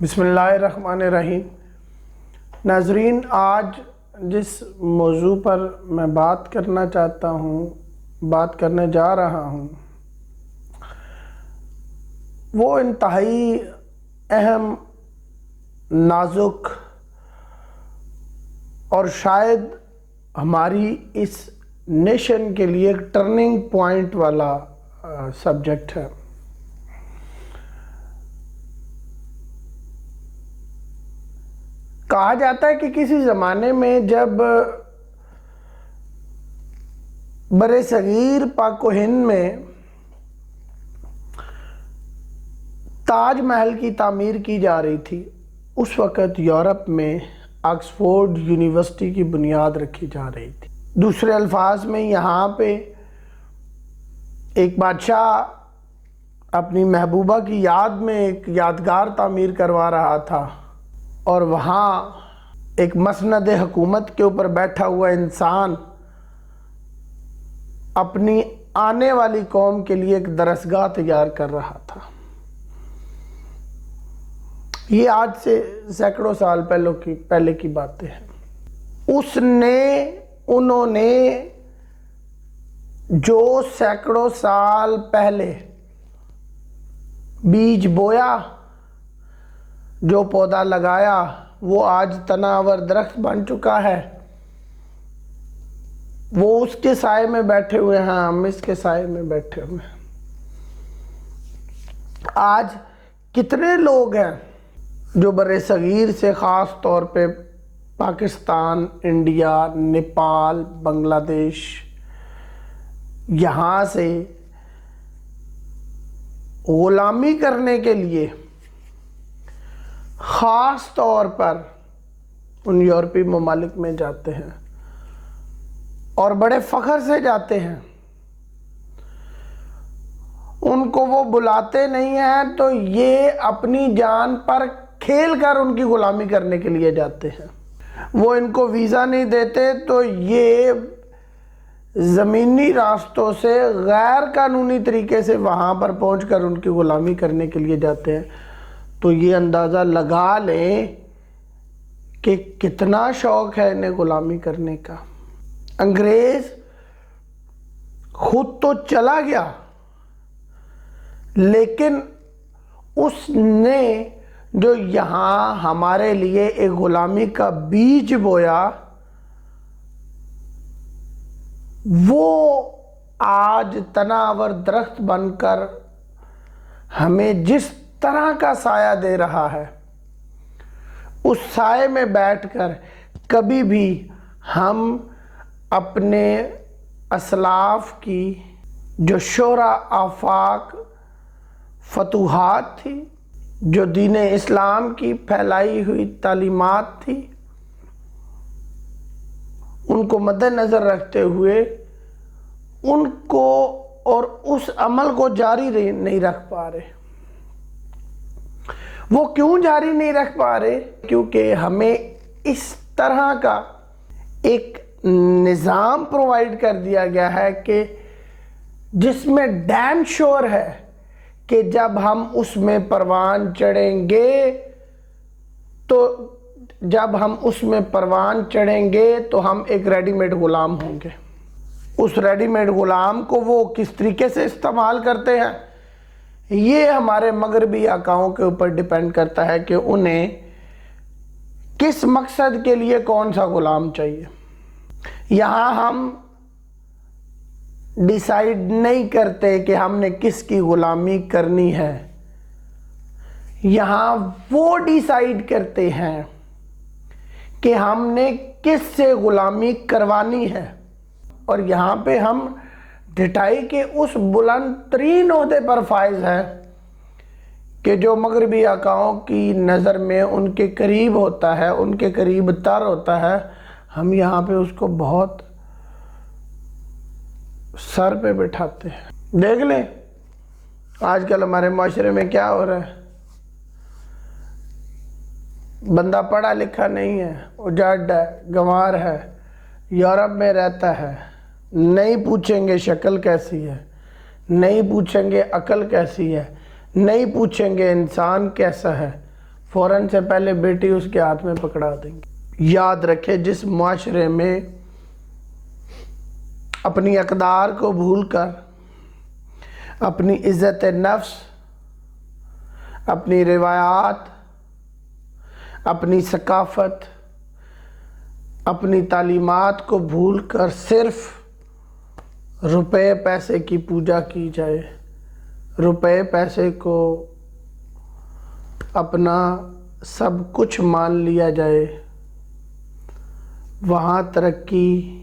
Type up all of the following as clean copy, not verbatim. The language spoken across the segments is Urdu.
بسم اللہ الرحمن الرحیم۔ ناظرین، آج جس موضوع پر میں بات کرنے جا رہا ہوں وہ انتہائی اہم، نازک اور شاید ہماری اس نیشن کے لیے ایک ٹرننگ پوائنٹ والا سبجیکٹ ہے۔ کہا جاتا ہے کہ کسی زمانے میں جب برِ صغیر پاک و ہند میں تاج محل کی تعمیر کی جا رہی تھی، اس وقت یورپ میں آکسفورڈ یونیورسٹی کی بنیاد رکھی جا رہی تھی۔ دوسرے الفاظ میں یہاں پہ ایک بادشاہ اپنی محبوبہ کی یاد میں ایک یادگار تعمیر کروا رہا تھا، اور وہاں ایک مسند حکومت کے اوپر بیٹھا ہوا انسان اپنی آنے والی قوم کے لیے ایک درسگاہ تیار کر رہا تھا۔ یہ آج سے سینکڑوں سال پہلے کی باتیں ہیں۔ انہوں نے جو سینکڑوں سال پہلے بیج بویا، جو پودا لگایا، وہ آج تناور درخت بن چکا ہے۔ وہ اس کے سائے میں بیٹھے ہوئے ہیں، ہم اس کے سائے میں بیٹھے ہوئے ہیں۔ آج کتنے لوگ ہیں جو برِ صغیر سے، خاص طور پہ پاکستان، انڈیا، نیپال، بنگلہ دیش، یہاں سے غلامی کرنے کے لیے خاص طور پر ان یورپی ممالک میں جاتے ہیں اور بڑے فخر سے جاتے ہیں۔ ان کو وہ بلاتے نہیں ہیں تو یہ اپنی جان پر کھیل کر ان کی غلامی کرنے کے لیے جاتے ہیں۔ وہ ان کو ویزا نہیں دیتے تو یہ زمینی راستوں سے غیر قانونی طریقے سے وہاں پر پہنچ کر ان کی غلامی کرنے کے لیے جاتے ہیں۔ تو یہ اندازہ لگا لیں کہ کتنا شوق ہے انہیں غلامی کرنے کا۔ انگریز خود تو چلا گیا، لیکن اس نے جو یہاں ہمارے لیے ایک غلامی کا بیج بویا، وہ آج تناور درخت بن کر ہمیں جس طرح کا سایہ دے رہا ہے، اس سائے میں بیٹھ کر کبھی بھی ہم اپنے اسلاف کی جو شورا آفاق فتوحات تھی، جو دین اسلام کی پھیلائی ہوئی تعلیمات تھی، ان کو مد نظر رکھتے ہوئے ان کو اور اس عمل کو جاری نہیں رکھ پا رہے۔ وہ کیوں جاری نہیں رکھ پا رہے؟ کیونکہ ہمیں اس طرح کا ایک نظام پرووائڈ کر دیا گیا ہے کہ جس میں ڈیم شور ہے کہ جب ہم اس میں پروان چڑھیں گے تو ہم ایک ریڈی میڈ غلام ہوں گے۔ اس ریڈی میڈ غلام کو وہ کس طریقے سے استعمال کرتے ہیں، یہ ہمارے مغربی آقاؤں کے اوپر ڈیپینڈ کرتا ہے کہ انہیں کس مقصد کے لیے کون سا غلام چاہیے۔ یہاں ہم ڈیسائیڈ نہیں کرتے کہ ہم نے کس کی غلامی کرنی ہے، یہاں وہ ڈیسائیڈ کرتے ہیں کہ ہم نے کس سے غلامی کروانی ہے۔ اور یہاں پہ ہم ڈٹائی کے اس بلند ترین عہدے پر فائز ہیں کہ جو مغربی آقاؤں کی نظر میں ان کے قریب ہوتا ہے، ان کے قریب تر ہوتا ہے، ہم یہاں پہ اس کو بہت سر پہ بٹھاتے ہیں۔ دیکھ لیں آج کل ہمارے معاشرے میں کیا ہو رہا ہے۔ بندہ پڑھا لکھا نہیں ہے، اجاڑ ہے، گنوار ہے، یورپ میں رہتا ہے، نہیں پوچھیں گے شکل کیسی ہے، نہیں پوچھیں گے عقل کیسی ہے، نہیں پوچھیں گے انسان کیسا ہے، فوراً سے پہلے بیٹی اس کے ہاتھ میں پکڑا دیں گے۔ یاد رکھے جس معاشرے میں اپنی اقدار کو بھول کر اپنی عزت نفس، اپنی روایات، اپنی ثقافت، اپنی تعلیمات کو بھول کر صرف روپے پیسے کی پوجا کی جائے، روپے پیسے کو اپنا سب کچھ مان لیا جائے، وہاں ترقی،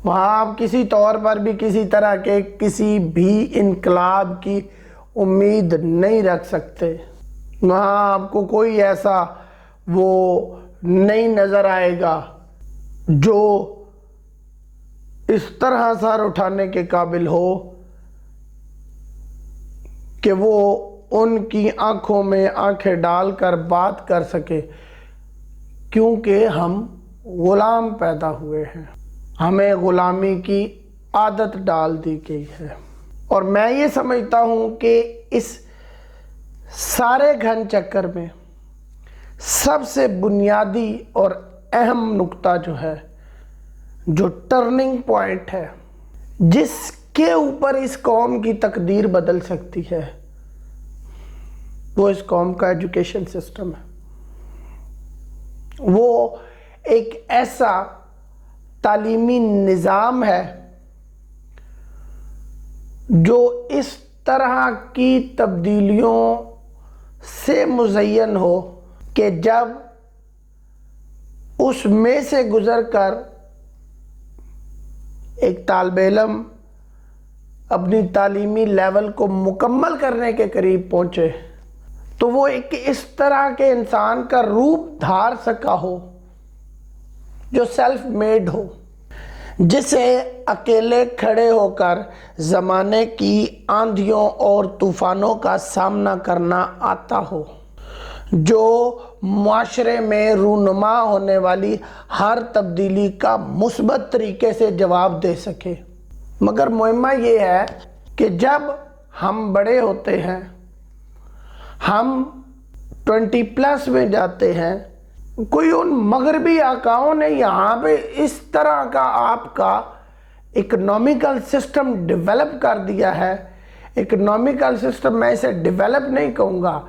وہاں آپ کسی طور پر بھی کسی طرح کے کسی بھی انقلاب کی امید نہیں رکھ سکتے۔ وہاں آپ کو کوئی ایسا وہ نہیں نظر آئے گا جو اس طرح سر اٹھانے کے قابل ہو کہ وہ ان کی آنکھوں میں آنکھیں ڈال کر بات کر سکے، کیونکہ ہم غلام پیدا ہوئے ہیں، ہمیں غلامی کی عادت ڈال دی گئی ہے۔ اور میں یہ سمجھتا ہوں کہ اس سارے گھن چکر میں سب سے بنیادی اور اہم نقطہ جو ہے، جو ٹرننگ پوائنٹ ہے، جس کے اوپر اس قوم کی تقدیر بدل سکتی ہے، وہ اس قوم کا ایجوکیشن سسٹم ہے۔ وہ ایک ایسا تعلیمی نظام ہے جو اس طرح کی تبدیلیوں سے مزین ہو کہ جب اس میں سے گزر کر ایک طالب علم اپنی تعلیمی لیول کو مکمل کرنے کے قریب پہنچے تو وہ ایک اس طرح کے انسان کا روپ دھار سکا ہو جو سیلف میڈ ہو، جسے اکیلے کھڑے ہو کر زمانے کی آندھیوں اور طوفانوں کا سامنا کرنا آتا ہو، جو معاشرے میں رونما ہونے والی ہر تبدیلی کا مثبت طریقے سے جواب دے سکے۔ مگر معمہ یہ ہے کہ جب ہم بڑے ہوتے ہیں، ہم 20+ میں جاتے ہیں، کوئی ان مغربی آقاؤں نے یہاں پہ اس طرح کا آپ کا اکنامیکل سسٹم ڈیولپ کر دیا ہے۔ اکنامیکل سسٹم میں اسے ڈیولپ نہیں کہوں گا،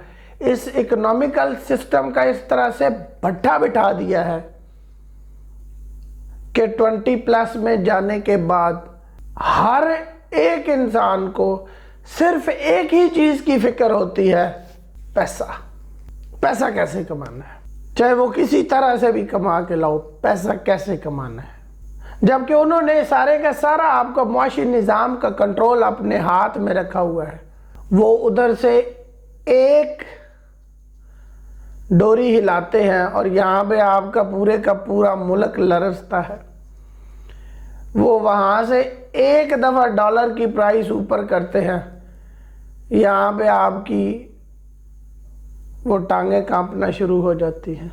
اس اکنامیکل سسٹم کا اس طرح سے بٹھا بٹھا دیا ہے کہ 20+ میں جانے کے بعد ہر ایک انسان کو صرف ایک ہی چیز کی فکر ہوتی ہے، پیسہ۔ پیسہ کیسے کمانا ہے، چاہے وہ کسی طرح سے بھی کما کے لاؤ، پیسہ کیسے کمانا ہے، جبکہ انہوں نے سارے کا سارا آپ کا معاشی نظام کا کنٹرول اپنے ہاتھ میں رکھا ہوا ہے۔ وہ ادھر سے ایک ڈوری ہلاتے ہیں اور یہاں پہ آپ کا پورے کا پورا ملک لرزتا ہے۔ وہ وہاں سے ایک دفعہ ڈالر کی پرائس اوپر کرتے ہیں، یہاں پہ آپ کی وہ ٹانگیں کانپنا شروع ہو جاتی ہیں۔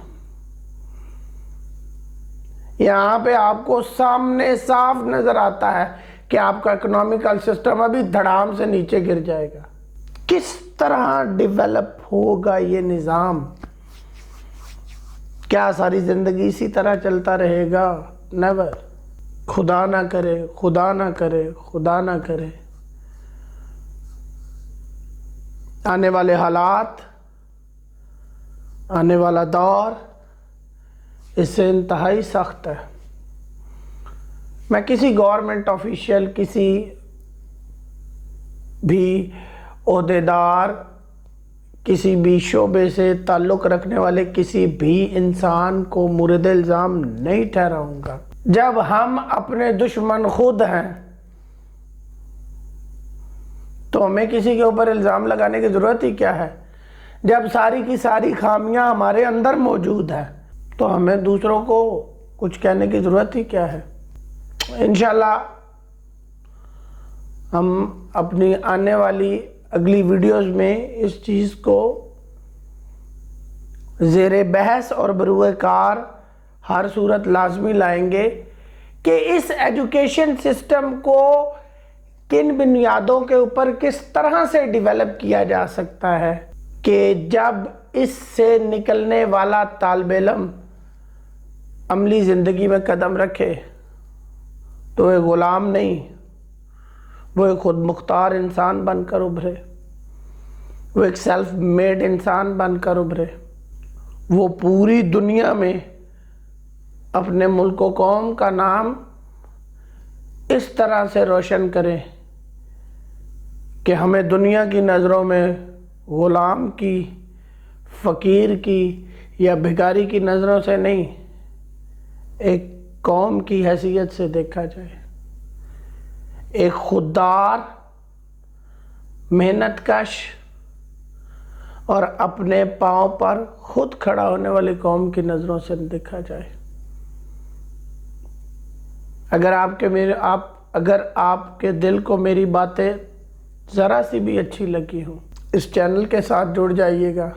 یہاں پہ آپ کو سامنے صاف نظر آتا ہے کہ آپ کا اکنامیکل سسٹم ابھی دھڑام سے نیچے گر جائے گا۔ کس طرح ڈیولپ ہوگا یہ نظام؟ کیا ساری زندگی اسی طرح چلتا رہے گا؟ نیور۔ خدا نہ کرے، خدا نہ کرے، خدا نہ کرے، آنے والے حالات، آنے والا دور اس سے انتہائی سخت ہے۔ میں کسی گورنمنٹ آفیشیل، کسی بھی عہدیدار، کسی بھی شعبے سے تعلق رکھنے والے کسی بھی انسان کو مورد الزام نہیں ٹھہراؤں گا۔ جب ہم اپنے دشمن خود ہیں تو ہمیں کسی کے اوپر الزام لگانے کی ضرورت ہی کیا ہے؟ جب ساری کی ساری خامیاں ہمارے اندر موجود ہیں تو ہمیں دوسروں کو کچھ کہنے کی ضرورت ہی کیا ہے؟ انشاءاللہ ہم اپنی آنے والی اگلی ویڈیوز میں اس چیز کو زیر بحث اور بروئے کار ہر صورت لازمی لائیں گے کہ اس ایجوکیشن سسٹم کو کن بنیادوں کے اوپر کس طرح سے ڈیولپ کیا جا سکتا ہے کہ جب اس سے نکلنے والا طالب علم عملی زندگی میں قدم رکھے تو وہ غلام نہیں، وہ ایک خود مختار انسان بن کر ابھرے، وہ ایک سیلف میڈ انسان بن کر ابھرے، وہ پوری دنیا میں اپنے ملک و قوم کا نام اس طرح سے روشن کرے کہ ہمیں دنیا کی نظروں میں غلام کی، فقیر کی یا بھکاری کی نظروں سے نہیں، ایک قوم کی حیثیت سے دیکھا جائے، ایک خوددار، محنت کش اور اپنے پاؤں پر خود کھڑا ہونے والی قوم کی نظروں سے دیکھا جائے۔ اگر آپ کے دل کو میری باتیں ذرا سی بھی اچھی لگی ہوں، اس چینل کے ساتھ جڑ جائیے گا،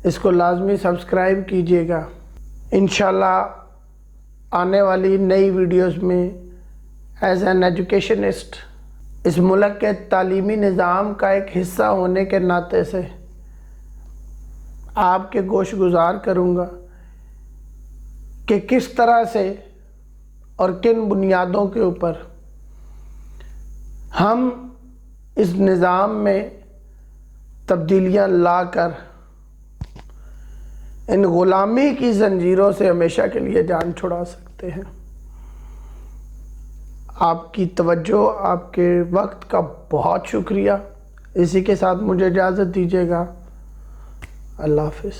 اس کو لازمی سبسکرائب کیجیے گا۔ انشاءاللہ آنے والی نئی ویڈیوز میں ایز این ایجوکیشنسٹ اس ملک کے تعلیمی نظام کا ایک حصہ ہونے کے ناطے سے آپ کے گوش گزار کروں گا کہ کس طرح سے اور کن بنیادوں کے اوپر ہم اس نظام میں تبدیلیاں لا کر ان غلامی کی زنجیروں سے ہمیشہ کے لیے جان چھڑا سکتے ہیں۔ آپ کی توجہ، آپ کے وقت کا بہت شکریہ۔ اسی کے ساتھ مجھے اجازت دیجیے گا۔ اللہ حافظ۔